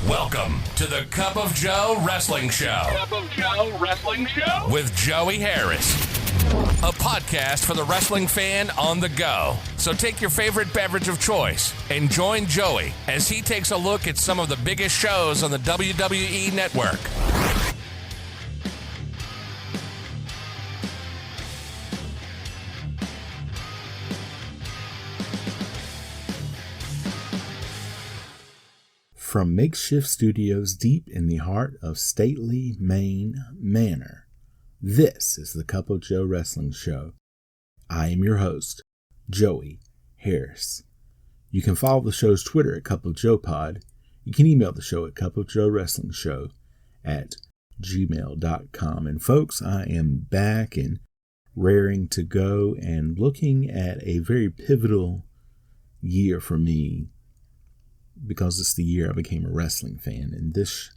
Welcome to the Cup of Joe Wrestling Show. Cup of Joe Wrestling Show? With Joey Harris. A podcast for the wrestling fan on the go. So take your favorite beverage of choice and join Joey as he takes a look at some of the biggest shows on the WWE Network. From makeshift studios deep in the heart of stately Maine Manor, this is the Cup of Joe Wrestling Show. I am your host, Joey Harris. You can follow the show's Twitter at Cup of Joe Pod. You can email the show at cupofjoewrestlingshow@gmail.com. And folks, I am back and raring to go and looking at a very pivotal year for me, because it's the year I became a wrestling fan. And this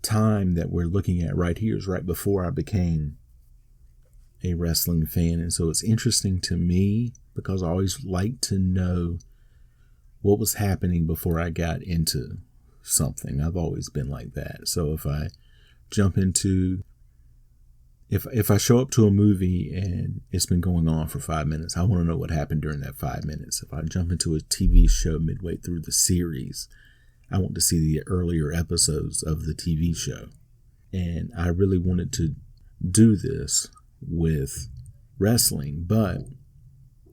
time that we're looking at right here is right before I became a wrestling fan. And so it's interesting to me because I always like to know what was happening before I got into something. I've always been like that. So if I jump into, if I show up to a movie and it's been going on for 5 minutes, I want to know what happened during that 5 minutes. If I jump into a TV show midway through the series, I want to see the earlier episodes of the TV show. And I really wanted to do this with wrestling, but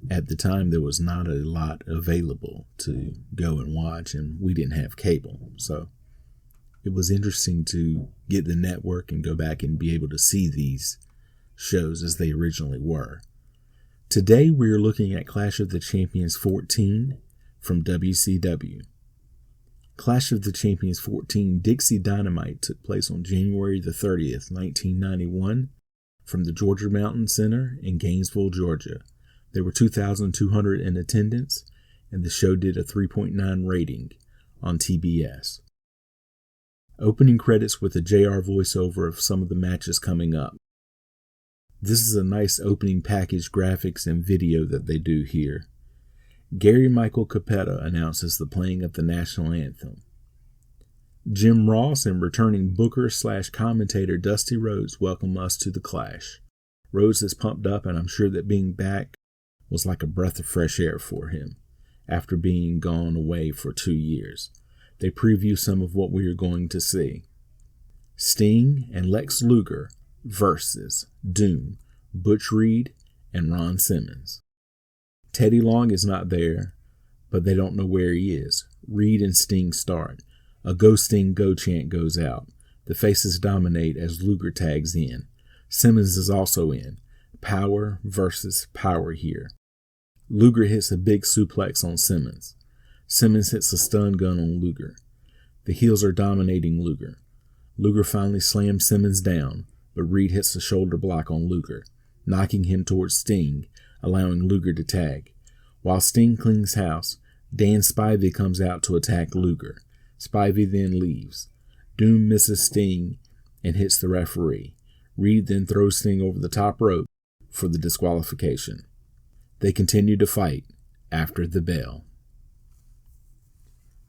at the time there was not a lot available to go and watch, and we didn't have cable. So it was interesting to get the network and go back and be able to see these shows as they originally were. Today we're looking at Clash of the Champions 14 from WCW. Clash of the Champions 14 Dixie Dynamite took place on January the 30th, 1991 from the Georgia Mountain Center in Gainesville, Georgia. There were 2,200 in attendance, and the show did a 3.9 rating on TBS. Opening credits with a JR voiceover of some of the matches coming up. This is a nice opening package graphics and video that they do here. Gary Michael Capetta announces the playing of the national anthem. Jim Ross and returning booker/commentator Dusty Rhodes welcome us to the Clash. Rhodes is pumped up, and I'm sure that being back was like a breath of fresh air for him after being gone away for 2 years. They preview some of what we are going to see. Sting and Lex Luger versus Doom, Butch Reed, and Ron Simmons. Teddy Long is not there, but they don't know where he is. Reed and Sting start. A Go Sting Go chant goes out. The faces dominate as Luger tags in. Simmons is also in. Power versus power here. Luger hits a big suplex on Simmons. Simmons hits a stun gun on Luger. The heels are dominating Luger. Luger finally slams Simmons down, but Reed hits a shoulder block on Luger, knocking him towards Sting, allowing Luger to tag. While Sting cleans house, Dan Spivey comes out to attack Luger. Spivey then leaves. Doom misses Sting and hits the referee. Reed then throws Sting over the top rope for the disqualification. They continue to fight after the bell.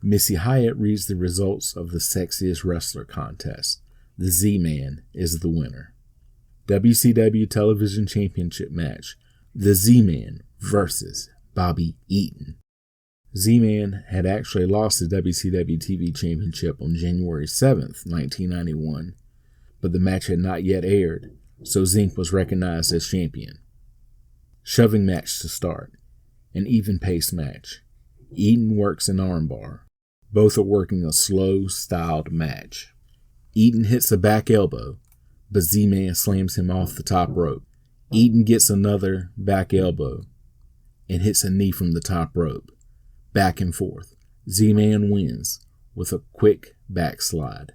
Missy Hyatt reads the results of the Sexiest Wrestler contest. The Z-Man is the winner. WCW Television Championship match. The Z-Man versus Bobby Eaton. Z-Man had actually lost the WCW TV Championship on January 7th, 1991, but the match had not yet aired, so Zink was recognized as champion. Shoving match to start. An even-paced match. Eaton works an armbar. Both are working a slow-styled match. Eaton hits a back elbow, but Z-Man slams him off the top rope. Eaton gets another back elbow and hits a knee from the top rope. Back and forth. Z-Man wins with a quick backslide.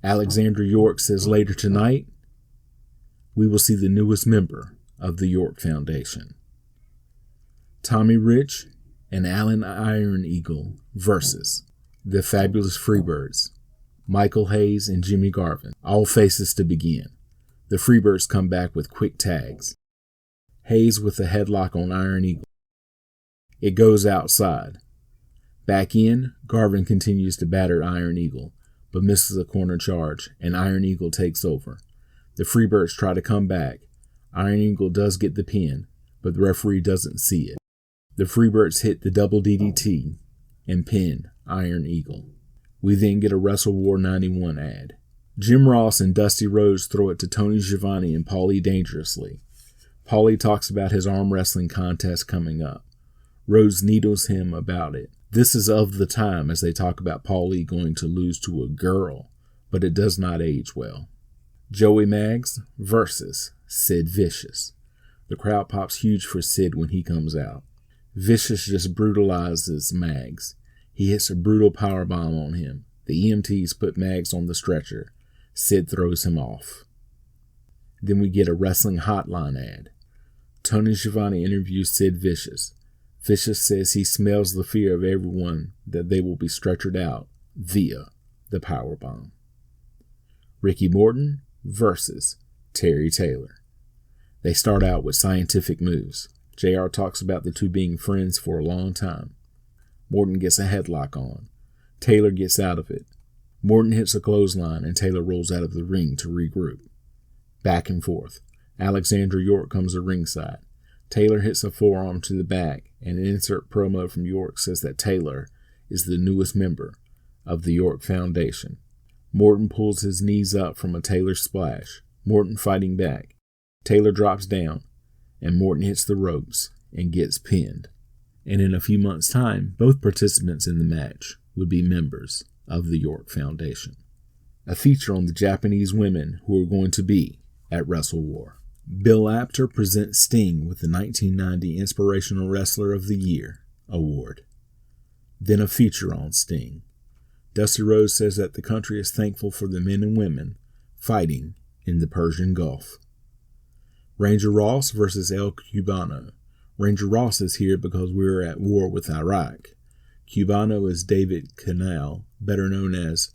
Alexandra York says later tonight, we will see the newest member of the York Foundation. Tommy Rich and Alan Iron Eagle versus the Fabulous Freebirds, Michael Hayes and Jimmy Garvin. All faces to begin. The Freebirds come back with quick tags. Hayes with a headlock on Iron Eagle. It goes outside. Back in, Garvin continues to batter Iron Eagle, but misses a corner charge, and Iron Eagle takes over. The Freebirds try to come back. Iron Eagle does get the pin, but the referee doesn't see it. The Freebirds hit the double DDT and pin Iron Eagle. We then get a Wrestle War 91 ad. Jim Ross and Dusty Rhodes throw it to Tony Schiavone and Paulie Dangerously. Paulie talks about his arm wrestling contest coming up. Rhodes needles him about it. This is of the time as they talk about Paulie going to lose to a girl, but it does not age well. Joey Maggs versus Sid Vicious. The crowd pops huge for Sid when he comes out. Vicious just brutalizes Maggs. He hits a brutal powerbomb on him. The EMTs put Maggs on the stretcher. Sid throws him off. Then we get a wrestling hotline ad. Tony Schiavone interviews Sid Vicious. Vicious says he smells the fear of everyone that they will be stretchered out via the powerbomb. Ricky Morton versus Terry Taylor. They start out with scientific moves. JR talks about the two being friends for a long time. Morton gets a headlock on. Taylor gets out of it. Morton hits a clothesline and Taylor rolls out of the ring to regroup. Back and forth. Alexandra York comes to ringside. Taylor hits a forearm to the back, and an insert promo from York says that Taylor is the newest member of the York Foundation. Morton pulls his knees up from a Taylor splash. Morton fighting back. Taylor drops down, and Morton hits the ropes and gets pinned. And in a few months' time, both participants in the match would be members of the York Foundation. A feature on the Japanese women who are going to be at Wrestle War. Bill Apter presents Sting with the 1990 Inspirational Wrestler of the Year award. Then a feature on Sting. Dusty Rhodes says that the country is thankful for the men and women fighting in the Persian Gulf. Ranger Ross versus El Cubano. Ranger Ross is here because we are at war with Iraq. Cubano is David Canal, better known as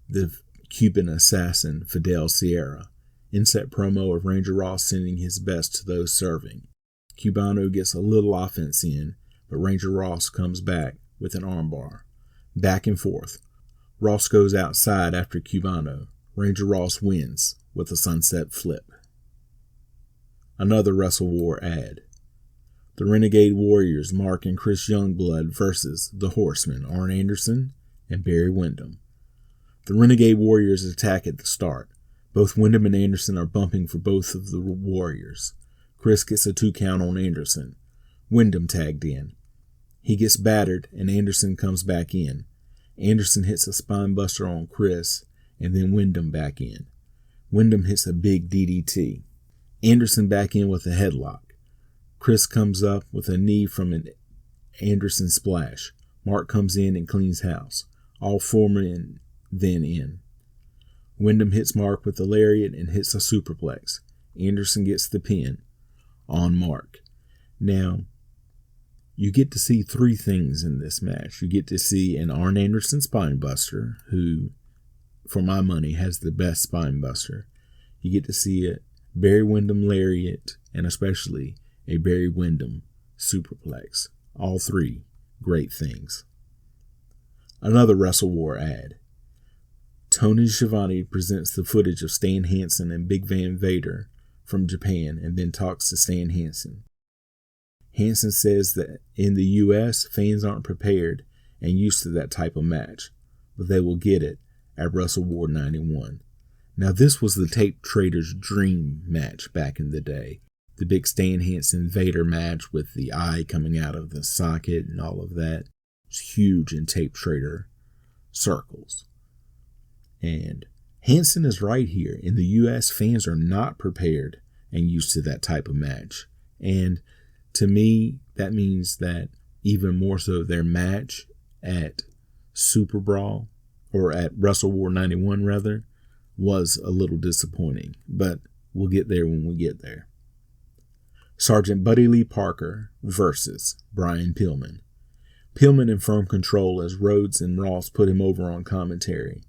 the Cuban assassin Fidel Sierra. Inset promo of Ranger Ross sending his best to those serving. Cubano gets a little offense in, but Ranger Ross comes back with an armbar. Back and forth. Ross goes outside after Cubano. Ranger Ross wins with a sunset flip. Another Wrestle War ad. The Renegade Warriors, Mark and Chris Youngblood versus the Horsemen, Arn Anderson and Barry Windham. The Renegade Warriors attack at the start. Both Windham and Anderson are bumping for both of the Warriors. Chris gets a 2 count on Anderson. Windham tagged in. He gets battered and Anderson comes back in. Anderson hits a spine buster on Chris and then Windham back in. Windham hits a big DDT. Anderson back in with a headlock. Chris comes up with a knee from an Anderson splash. Mark comes in and cleans house. All 4 men then in. Windham hits Mark with a lariat and hits a superplex. Anderson gets the pin on Mark. Now, you get to see 3 things in this match. You get to see an Arn Anderson spinebuster, who, for my money, has the best spinebuster. You get to see a Barry Windham lariat, and especially a Barry Windham superplex. All 3 great things. Another Wrestle War ad. Tony Schiavone presents the footage of Stan Hansen and Big Van Vader from Japan and then talks to Stan Hansen. Hansen says that in the U.S., fans aren't prepared and used to that type of match, but they will get it at Wrestle War 91. Now, this was the tape trader's dream match back in the day. The big Stan Hansen Vader match with the eye coming out of the socket and all of that. It was huge in tape trader circles. And Hansen is right here. In the U.S., fans are not prepared and used to that type of match. And to me, that means that even more so their match at Super Brawl, or at Wrestle War 91 rather, was a little disappointing. But we'll get there when we get there. Sergeant Buddy Lee Parker versus Brian Pillman. Pillman in firm control as Rhodes and Ross put him over on commentary.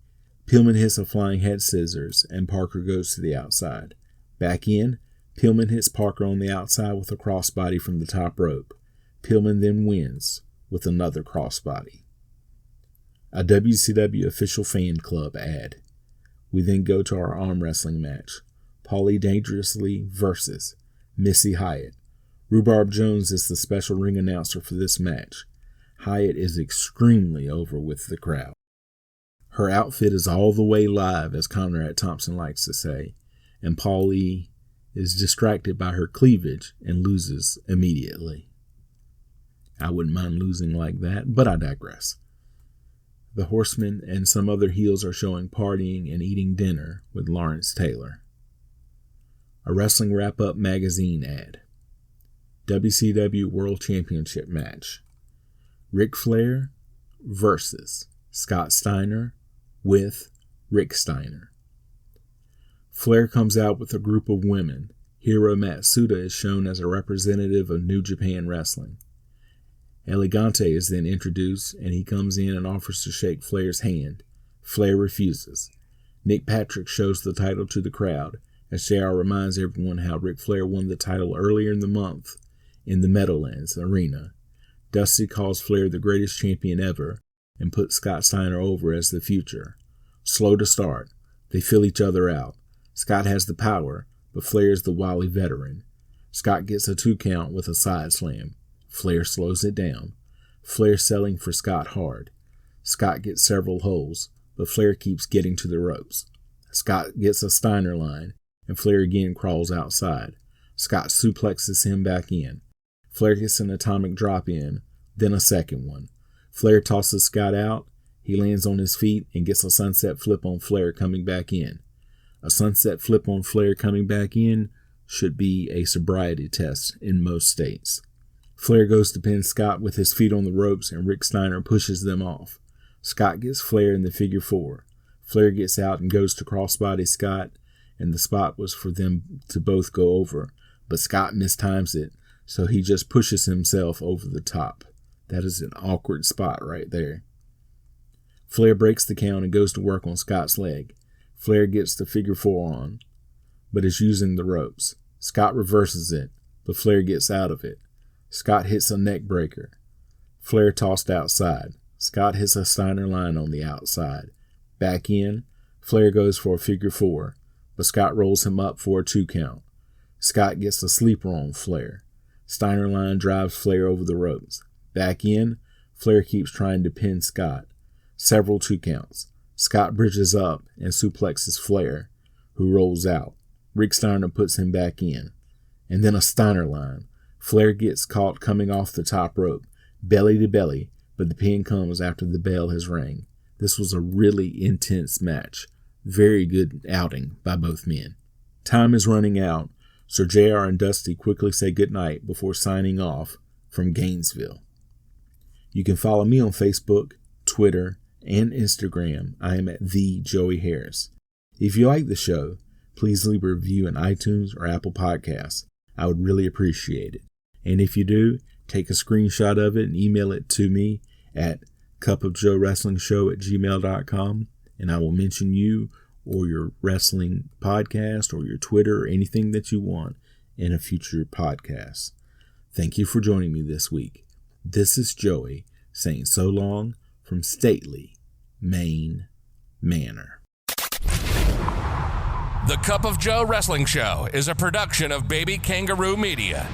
Pillman hits a flying head scissors and Parker goes to the outside. Back in, Pillman hits Parker on the outside with a crossbody from the top rope. Pillman then wins with another crossbody. A WCW official fan club ad. We then go to our arm wrestling match. Paulie Dangerously versus Missy Hyatt. Rhubarb Jones is the special ring announcer for this match. Hyatt is extremely over with the crowd. Her outfit is all the way live, as Conrad Thompson likes to say, and Paulie is distracted by her cleavage and loses immediately. I wouldn't mind losing like that, but I digress. The Horsemen and some other heels are showing partying and eating dinner with Lawrence Taylor. A Wrestling Wrap-Up magazine ad. WCW World Championship match. Ric Flair versus Scott Steiner with Rick Steiner. Flair comes out with a group of women. Hiro Matsuda is shown as a representative of New Japan Wrestling. Elegante is then introduced, and he comes in and offers to shake Flair's hand. Flair refuses. Nick Patrick shows the title to the crowd, as JR reminds everyone how Ric Flair won the title earlier in the month in the Meadowlands Arena. Dusty calls Flair the greatest champion ever and puts Scott Steiner over as the future. Slow to start. They fill each other out. Scott has the power, but Flair is the wily veteran. Scott gets a 2 count with a side slam. Flair slows it down. Flair selling for Scott hard. Scott gets several holds, but Flair keeps getting to the ropes. Scott gets a Steiner line, and Flair again crawls outside. Scott suplexes him back in. Flair gets an atomic drop in, then a second one. Flair tosses Scott out. He lands on his feet and gets a sunset flip on Flair coming back in. A sunset flip on Flair coming back in should be a sobriety test in most states. Flair goes to pin Scott with his feet on the ropes, and Rick Steiner pushes them off. Scott gets Flair in the figure 4. Flair gets out and goes to crossbody Scott, and the spot was for them to both go over, but Scott mistimes it, so he just pushes himself over the top. That is an awkward spot right there. Flair breaks the count and goes to work on Scott's leg. Flair gets the figure 4 on, but is using the ropes. Scott reverses it, but Flair gets out of it. Scott hits a neck breaker. Flair tossed outside. Scott hits a Steiner line on the outside. Back in, Flair goes for a figure 4, but Scott rolls him up for a 2 count. Scott gets a sleeper on Flair. Steiner line drives Flair over the ropes. Back in, Flair keeps trying to pin Scott. Several 2 counts. Scott bridges up and suplexes Flair, who rolls out. Rick Steiner puts him back in. And then a Steiner line. Flair gets caught coming off the top rope, belly to belly, but the pin comes after the bell has rang. This was a really intense match. Very good outing by both men. Time is running out, so JR and Dusty quickly say goodnight before signing off from Gainesville. You can follow me on Facebook, Twitter, and Instagram. I am at The Joey Harris. If you like the show, please leave a review in iTunes or Apple Podcasts. I would really appreciate it. And if you do, take a screenshot of it and email it to me at cupofjoewrestlingshow@gmail.com, and I will mention you or your wrestling podcast or your Twitter or anything that you want in a future podcast. Thank you for joining me this week. This is Joey saying so long from stately Maine Manor. The Cup of Joe Wrestling Show is a production of Baby Kangaroo Media.